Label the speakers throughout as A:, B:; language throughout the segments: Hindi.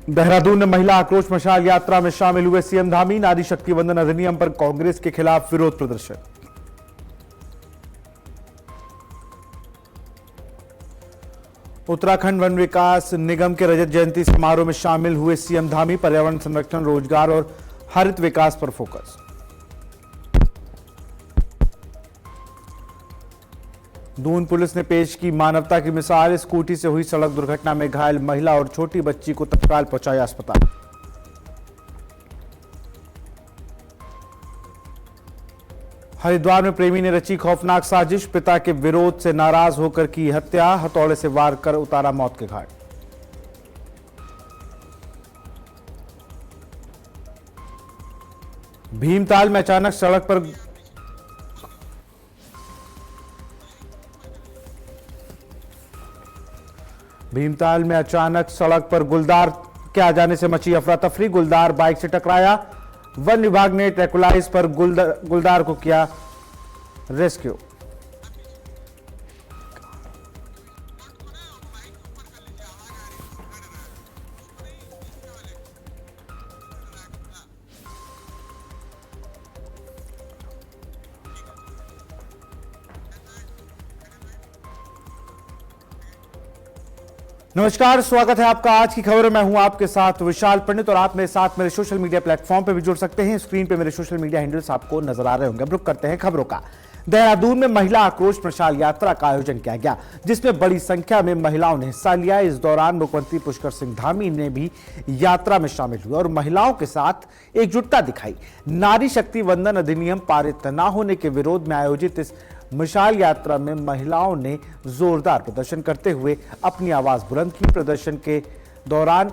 A: देहरादून में महिला आक्रोश मशाल यात्रा में शामिल हुए सीएम धामी। नारी शक्ति वंदन अधिनियम पर कांग्रेस के खिलाफ विरोध प्रदर्शन। उत्तराखंड वन विकास निगम के रजत जयंती समारोह में शामिल हुए सीएम धामी। पर्यावरण संरक्षण, रोजगार और हरित विकास पर फोकस। दून पुलिस ने पेश की मानवता की मिसाल। स्कूटी से हुई सड़क दुर्घटना में घायल महिला और छोटी बच्ची को तत्काल पहुंचाया अस्पताल। हरिद्वार में प्रेमी ने रची खौफनाक साजिश। पिता के विरोध से नाराज होकर की हत्या। हथौड़े से वार कर उतारा मौत के घाट। भीमताल में अचानक सड़क पर गुलदार के आ जाने से मची अफरा तफरी। गुलदार बाइक से टकराया। वन विभाग ने ट्रैकुलाइज पर गुलदार को किया रेस्क्यू। नमस्कार, स्वागत है आपका आज की खबर में। मैं हूं आपके साथ विशाल पंडित और आप मेरे साथ मेरे सोशल मीडिया प्लेटफॉर्म पे भी जुड़ सकते हैं। स्क्रीन पे मेरे सोशल मीडिया हैंडल्स आपको नजर आ रहे होंगे। अब रुक करते हैं खबरों का। देहरादून में महिला आक्रोश मशाल यात्रा का आयोजन किया गया, जिसमें बड़ी संख्या में महिलाओं ने हिस्सा लिया। इस दौरान मुख्यमंत्री पुष्कर सिंह धामी ने भी यात्रा में शामिल हुए और महिलाओं के साथ एकजुटता दिखाई। नारी शक्ति वंदन अधिनियम पारित न होने के विरोध में आयोजित इस मशाल यात्रा में महिलाओं ने जोरदार प्रदर्शन करते हुए अपनी आवाज बुलंद की। प्रदर्शन के दौरान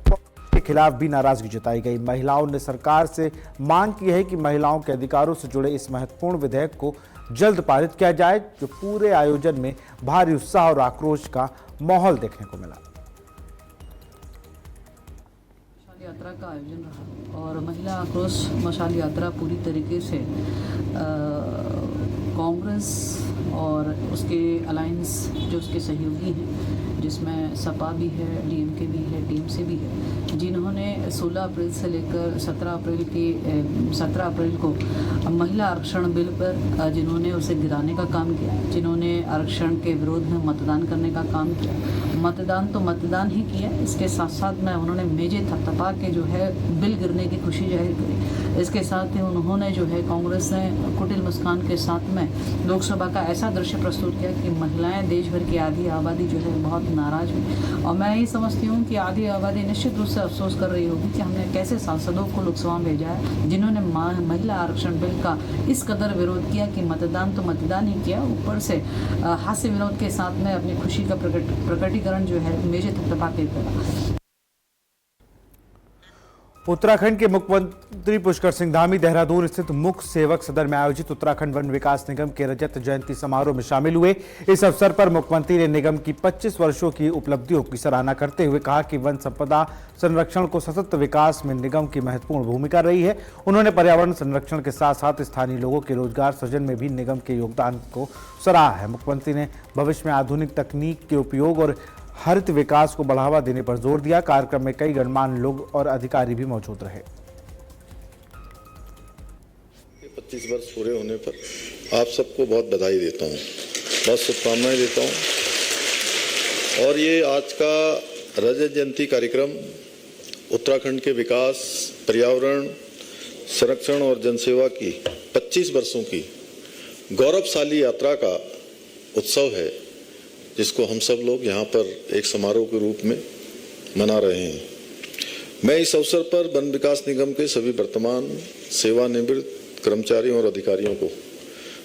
A: के खिलाफ भी नाराजगी जताई गई। महिलाओं ने सरकार से मांग की है कि महिलाओं के अधिकारों से जुड़े इस महत्वपूर्ण विधेयक को जल्द पारित किया जाए। जो पूरे आयोजन में भारी उत्साह और आक्रोश का माहौल देखने को मिला।
B: यात्रा का आयोजन रहा और महिला आक्रोश मशाल यात्रा पूरी तरीके से कांग्रेस और उसके अलायंस जो उसके सहयोगी हैं, जिसमें सपा भी है, डीएमके भी है, टीएमसी भी है, जिन्होंने 16 अप्रैल से लेकर 17 अप्रैल को महिला आरक्षण बिल पर जिन्होंने उसे गिराने का काम किया, जिन्होंने आरक्षण के विरोध में मतदान करने का काम किया। मतदान तो मतदान ही किया, इसके साथ साथ में उन्होंने मेजे थपथपा के जो है बिल गिरने की खुशी जाहिर करी। इसके साथ ही उन्होंने जो है कांग्रेस ने कुटिल मुस्कान के साथ में लोकसभा का ऐसा दृश्य प्रस्तुत किया कि महिलाएं, देश भर की आधी आबादी जो है बहुत नाराज हुई। और मैं ये समझती हूँ कि आधी आबादी निश्चित रूप से अफसोस कर रही होगी कि हमने कैसे सांसदों को लोकसभा में भेजा है जिन्होंने महिला आरक्षण बिल का इस कदर विरोध किया कि मतदान तो मतदान ही किया, ऊपर से हास्य विनोद के साथ में अपनी खुशी का प्रकटीकरण जो है मेजे थपथपा के करा।
A: उत्तराखंड के मुख्यमंत्री पुष्कर सिंह धामी देहरादून स्थित मुख्य सेवक सदन में आयोजित उत्तराखंड वन विकास निगम के रजत जयंती समारोह में शामिल हुए। इस अवसर पर मुख्यमंत्री ने निगम की 25 वर्षों की उपलब्धियों की सराहना करते हुए कहा कि वन संपदा संरक्षण को सतत विकास में निगम की महत्वपूर्ण भूमिका रही है। उन्होंने पर्यावरण संरक्षण के साथ साथ स्थानीय लोगों के रोजगार सृजन में भी निगम के योगदान को सराहा है। मुख्यमंत्री ने भविष्य में आधुनिक तकनीक के उपयोग और हरित विकास को बढ़ावा देने पर जोर दिया। कार्यक्रम में कई गणमान्य लोग और अधिकारी भी मौजूद रहे।
C: 25 वर्ष पूरे होने पर आप सबको बहुत बधाई देता हूं, बहुत शुभकामनाएं देता हूं। और ये आज का रजत जयंती कार्यक्रम उत्तराखंड के विकास, पर्यावरण संरक्षण और जनसेवा की 25 वर्षों की गौरवशाली यात्रा का उत्सव है, जिसको हम सब लोग यहाँ पर एक समारोह के रूप में मना रहे हैं। मैं इस अवसर पर वन विकास निगम के सभी वर्तमान, सेवानिवृत्त कर्मचारियों और अधिकारियों को,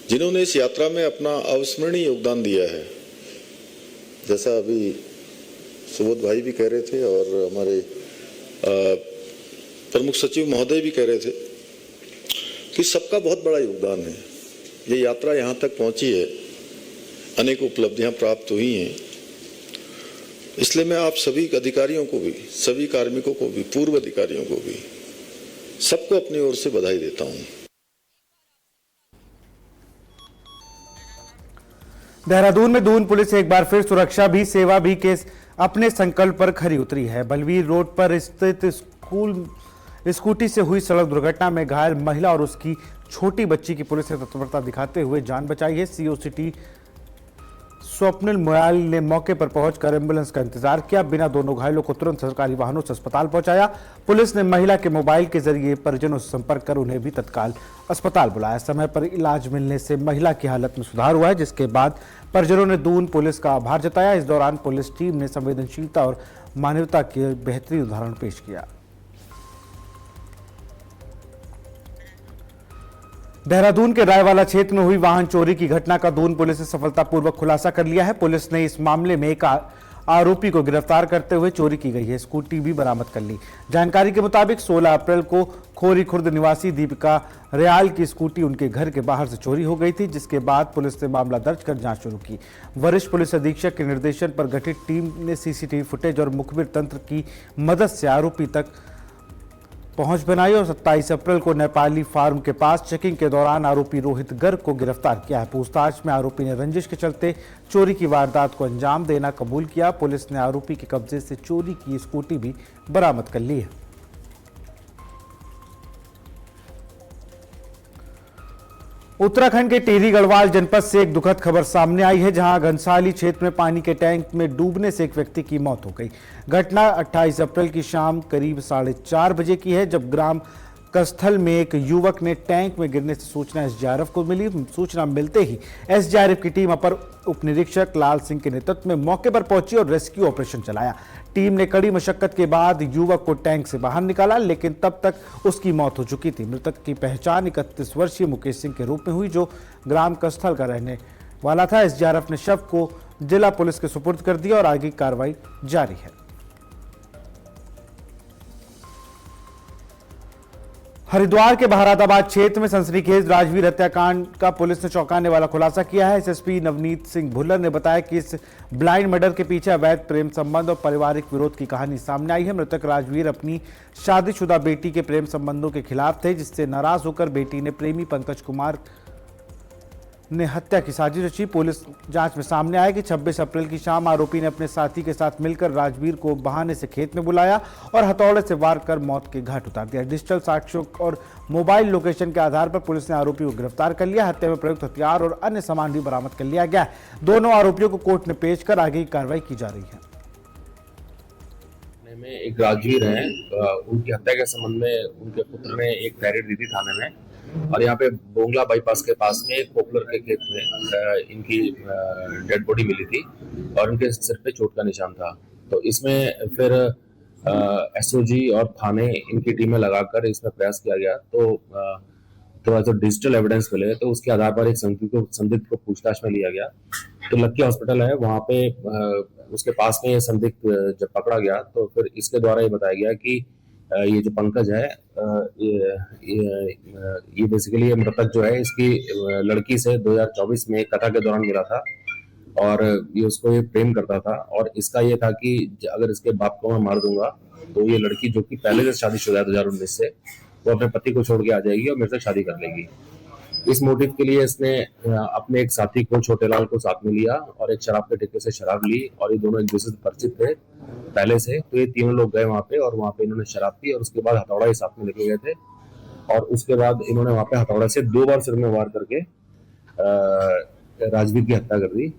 C: जिन्होंने इस यात्रा में अपना अविस्मरणीय योगदान दिया है, जैसा अभी सुबोध भाई भी कह रहे थे और हमारे प्रमुख सचिव महोदय भी कह रहे थे कि सबका बहुत बड़ा योगदान है। ये यात्रा यहाँ तक पहुँची है, अनेक उपलब्धियां प्राप्त हुई हैं। इसलिए मैं आप सभी अधिकारियों को भी, सभी कार्मिकों को भी, पूर्व अधिकारियों को भी, सबको अपनी ओर से बधाई देता हूं।
A: देहरादून में दून पुलिस एक बार फिर सुरक्षा भी सेवा भी के अपने संकल्प पर खरी उतरी है। बलवीर रोड पर स्थित स्कूटी से हुई सड़क दुर्घटना में घायल महिला और उसकी छोटी बच्ची की पुलिस ने तत्परता दिखाते हुए जान बचाई है। सीओ सिटी स्वप्निल मोयाल ने मौके पर पहुंचकर एम्बुलेंस का इंतजार किया। बिना दोनों घायलों को तुरंत सरकारी वाहनों से अस्पताल पहुंचाया। पुलिस ने महिला के मोबाइल के जरिए परिजनों से संपर्क कर उन्हें भी तत्काल अस्पताल बुलाया। समय पर इलाज मिलने से महिला की हालत में सुधार हुआ है, जिसके बाद परिजनों ने दून पुलिस का आभार जताया। इस दौरान पुलिस टीम ने संवेदनशीलता और मानवता के बेहतरीन उदाहरण पेश किया। देहरादून के रायवाला क्षेत्र में हुई वाहन चोरी की घटना का दून पुलिस ने सफलतापूर्वक खुलासा कर लिया है। पुलिस ने इस मामले में एक आरोपी को गिरफ्तार करते हुए चोरी की गई है स्कूटी भी बरामद कर ली। जानकारी के मुताबिक 16 अप्रैल को खोरी खुर्द निवासी दीपिका रियाल की स्कूटी उनके घर के बाहर से चोरी हो गई थी, जिसके बाद पुलिस ने मामला दर्ज कर जांच शुरू की। वरिष्ठ पुलिस अधीक्षक के निर्देशन पर गठित टीम ने सीसीटीवी फुटेज और मुखबिर तंत्र की मदद से आरोपी तक पहुंच बनाई और 27 अप्रैल को नेपाली फार्म के पास चेकिंग के दौरान आरोपी रोहित गर्ग को गिरफ्तार किया है। पूछताछ में आरोपी ने रंजिश के चलते चोरी की वारदात को अंजाम देना कबूल किया। पुलिस ने आरोपी के कब्जे से चोरी की स्कूटी भी बरामद कर ली है। उत्तराखंड के टिहरी गढ़वाल जनपद से एक दुखद खबर सामने आई है, जहां घनसाली क्षेत्र में पानी के टैंक में डूबने से एक व्यक्ति की मौत हो गई। घटना 28 अप्रैल की शाम करीब 4:30 बजे की है, जब ग्राम स्थल में एक युवक ने टैंक में गिरने से सूचना एसडीआरएफ को मिली। सूचना मिलते ही एसडीआरएफ की टीम अपर उप निरीक्षक लाल सिंह के नेतृत्व में मौके पर पहुंची और रेस्क्यू ऑपरेशन चलाया। टीम ने कड़ी मशक्कत के बाद युवक को टैंक से बाहर निकाला, लेकिन तब तक उसकी मौत हो चुकी थी। मृतक की पहचान 31 वर्षीय मुकेश सिंह के रूप में हुई, जो ग्राम स्थल का रहने वाला था। एसडीआरएफ ने शव को जिला पुलिस के सुपुर्द कर दिया और आगे की कार्रवाई जारी है। हरिद्वार के बहारादाबाद क्षेत्र में सनसनीखेज राजवीर हत्याकांड का पुलिस ने चौंकाने वाला खुलासा किया है। एसएसपी नवनीत सिंह भुल्लर ने बताया कि इस ब्लाइंड मर्डर के पीछे अवैध प्रेम संबंध और पारिवारिक विरोध की कहानी सामने आई है। मृतक राजवीर अपनी शादीशुदा बेटी के प्रेम संबंधों के खिलाफ थे, जिससे नाराज होकर बेटी ने प्रेमी पंकज कुमार ने हत्या की साजिश रची। पुलिस जांच में सामने आया कि 26 अप्रैल की शाम आरोपी ने अपने साथी के साथ मिलकर राजवीर को बहाने से खेत में बुलाया और हथौड़े से वार कर मौत के घाट उतार दिया। डिजिटल साक्ष्यों और मोबाइल लोकेशन के आधार पर पुलिस ने आरोपी को गिरफ्तार कर लिया। हत्या में प्रयुक्त हथियार और अन्य सामान भी बरामद कर लिया गया है। दोनों आरोपियों को कोर्ट में पेश कर आगे की कार्रवाई की जा रही है।
D: में एक राजवीर हैं, उनकी हत्या के संबंध में उनके पुत्र ने एक तहरीर दी थी थाने में, और यहाँ पे बोंगला बाईपास के पास में एक पॉपुलर के खेत में इनकी डेड बॉडी मिली थी और उनके सिर पे चोट का निशान था। तो इसमें फिर एसओजी और थाने इनकी टीमें लगाकर इसमें प्रयास किया गया। तो थोड़ा सा डिजिटल एविडेंस मिले, तो उसके आधार पर एक संदिग्ध को पूछताछ में लिया गया। तो लक्की हॉस्पिटल है, वहाँ पे उसके पास में ये संदिग्ध जब पकड़ा गया, तो फिर इसके द्वारा ये बताया गया कि ये जो पंकज है, ये बेसिकली मृतक जो है, इसकी लड़की से 2024 में एक कथा के दौरान मिला था और ये उसको ये प्रेम करता था। और इसका ये था कि अगर इसके बाप को मैं मार दूंगा तो ये लड़की, जो कि पहले से शादीशुदा है 2019 से, वो अपने पति को छोड़ के आ जाएगी और मेरे से शादी कर लेगी। इस मोटिव के लिए इसने अपने एक साथी को, छोटेलाल को, साथ में लिया और एक शराब के ठेके से शराब ली, और ये दोनों एक दूसरे से परिचित थे पहले से। तो ये तीनों लोग गए वहाँ पे और वहाँ पे इन्होंने शराब पी और उसके बाद हथौड़ा ही साथ में लेके गए थे, और उसके बाद इन्होंने वहाँ पे हथौड़ा से 2 बार सिर में वार करके राजवीर की हत्या कर दी।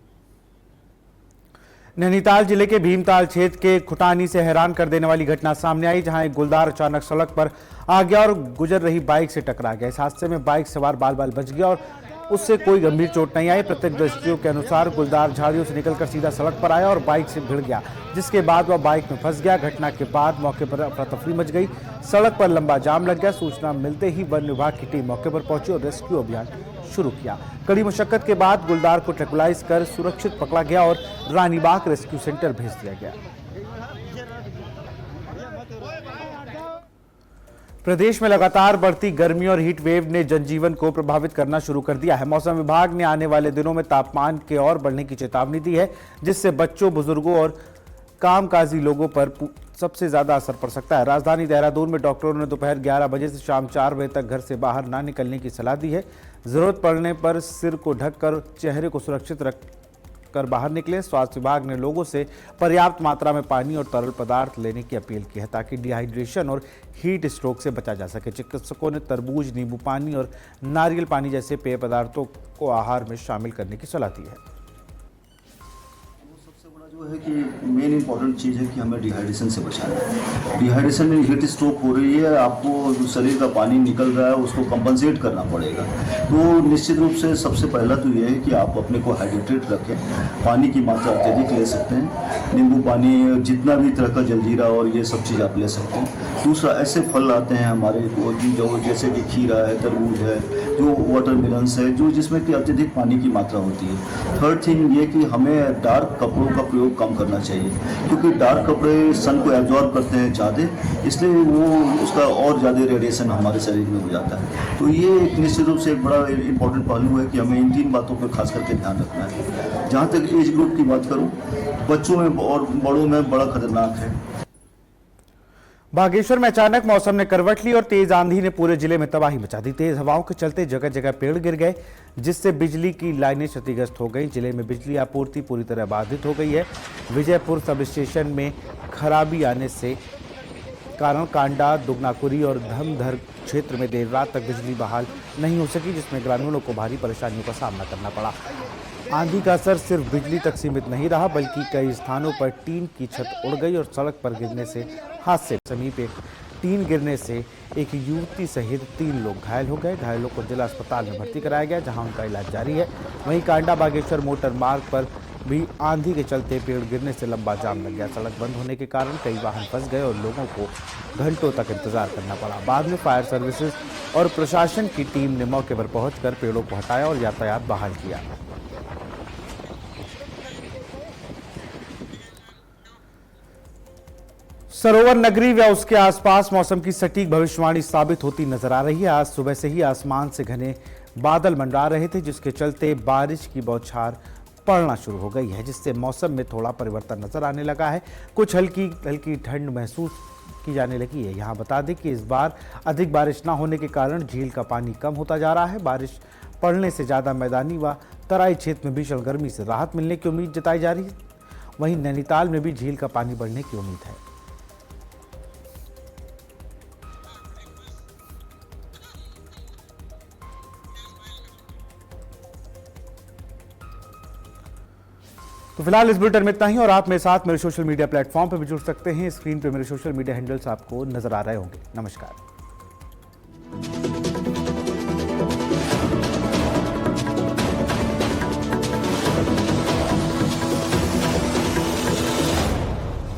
A: नैनीताल जिले के भीमताल क्षेत्र के खुटानी से हैरान कर देने वाली घटना सामने आई, जहां एक गुलदार अचानक सड़क पर आ गया और गुजर रही बाइक से टकरा गया। इस हादसे में बाइक सवार बाल बाल बच गया और उससे कोई गंभीर चोट नहीं आई। प्रत्यक्षदर्शियों के अनुसार गुलदार झाड़ियों से निकलकर सीधा सड़क पर आया और बाइक से भिड़ गया, जिसके बाद वह बाइक में फंस गया। घटना के बाद मौके पर अफरा तफरी मच गई। सड़क पर लंबा जाम लग गया। सूचना मिलते ही वन विभाग की टीम मौके पर पहुंची और रेस्क्यू अभियान शुरू किया। कड़ी मशक्कत के बाद गुलदार को ट्रैकुलाइज कर सुरक्षित पकड़ा गया और रानीबाग रेस्क्यू सेंटर भेज दिया गया। प्रदेश में लगातार बढ़ती गर्मी और हीट वेव ने जनजीवन को प्रभावित करना शुरू कर दिया है। मौसम विभाग ने आने वाले दिनों में तापमान के और बढ़ने की चेतावनी दी है, जिससे बच्चों, बुजुर्गों और कामकाजी लोगों पर सबसे ज्यादा असर पड़ सकता है। राजधानी देहरादून में डॉक्टरों ने दोपहर 11 बजे से शाम 4 बजे तक घर से बाहर ना निकलने की सलाह दी है। जरूरत पड़ने पर सिर को ढककर चेहरे को सुरक्षित कर बाहर निकले। स्वास्थ्य विभाग ने लोगों से पर्याप्त मात्रा में पानी और तरल पदार्थ लेने की अपील की है ताकि डिहाइड्रेशन और हीट स्ट्रोक से बचा जा सके। चिकित्सकों ने तरबूज, नींबू पानी और नारियल पानी जैसे पेय पदार्थों को आहार में शामिल करने की सलाह दी है।
E: जो है कि मेन इंपॉर्टेंट चीज़ है कि हमें डिहाइड्रेशन से बचाना है। डिहाइड्रेशन में हीट स्ट्रोक हो रही है, आपको जो शरीर का पानी निकल रहा है उसको कंपनसेट करना पड़ेगा। तो निश्चित रूप से सबसे पहला तो ये है कि आप अपने को हाइड्रेटेड रखें, पानी की मात्रा अत्यधिक ले सकते हैं, नींबू पानी, जितना भी तरह का जलजीरा और ये सब चीज़ आप ले सकते हैं। दूसरा, ऐसे फल आते हैं हमारे जो जैसे कि खीरा है, तरबूज है, जो वाटरमेलन्स है, जो जिसमें कि अत्यधिक पानी की मात्रा होती है। थर्ड थिंग ये कि हमें डार्क कपड़ों का प्रयोग कम करना चाहिए, क्योंकि डार्क कपड़े सन को एब्जॉर्ब करते हैं ज़्यादा, इसलिए वो उसका और ज़्यादा रेडिएशन हमारे शरीर में हो जाता है। तो ये एक निश्चित रूप से एक बड़ा इंपॉर्टेंट पहलू है कि हमें इन 3 बातों पर खास करके ध्यान रखना है। जहाँ तक एज ग्रुप की बात करूँ, बच्चों में और बड़ों में बड़ा खतरनाक है।
A: बागेश्वर में अचानक मौसम ने करवट ली और तेज आंधी ने पूरे जिले में तबाही मचा दी। तेज हवाओं के चलते जगह जगह पेड़ गिर गए, जिससे बिजली की लाइनें क्षतिग्रस्त हो गई। जिले में बिजली आपूर्ति पूरी तरह बाधित हो गई है। विजयपुर सब स्टेशन में खराबी आने से कारण कांडा, दुगनाकुरी और धमधर क्षेत्र में देर रात तक बिजली बहाल नहीं हो सकी, जिसमें ग्रामीणों को भारी परेशानियों का सामना करना पड़ा। आंधी का असर सिर्फ बिजली तक सीमित नहीं रहा, बल्कि कई स्थानों पर टीन की छत उड़ गई और सड़क पर गिरने से हादसे समीप एक टीन गिरने से एक युवती सहित 3 लोग घायल हो गए। घायलों को जिला अस्पताल में भर्ती कराया गया, जहां उनका इलाज जारी है। वहीं कांडा बागेश्वर मोटर मार्ग पर भी आंधी के चलते पेड़ गिरने से लंबा जाम लग गया। सड़क बंद होने के कारण कई वाहन फंस गए और लोगों को घंटों तक इंतजार करना पड़ा। बाद में फायर सर्विसेज और प्रशासन की टीम ने मौके पर पहुंचकर पेड़ों को हटाया और यातायात बहाल किया। सरोवर नगरी व उसके आसपास मौसम की सटीक भविष्यवाणी साबित होती नजर आ रही है। आज सुबह से ही आसमान से घने बादल मंडरा रहे थे, जिसके चलते बारिश की बौछार पड़ना शुरू हो गई है, जिससे मौसम में थोड़ा परिवर्तन नजर आने लगा है। कुछ हल्की ठंड महसूस की जाने लगी है। यहाँ बता दें कि इस बार अधिक बारिश न होने के कारण झील का पानी कम होता जा रहा है। बारिश पड़ने से ज़्यादा मैदानी व तराई क्षेत्र में भीषण गर्मी से राहत मिलने की उम्मीद जताई जा रही है। वहीं नैनीताल में भी झील का पानी बढ़ने की उम्मीद है। तो फिलहाल इस बुलेटिन में इतना ही, और आप मेरे साथ मेरे सोशल मीडिया प्लेटफॉर्म पर भी जुड़ सकते हैं। स्क्रीन पर मेरे सोशल मीडिया हैंडल्स आपको नजर आ रहे होंगे। नमस्कार।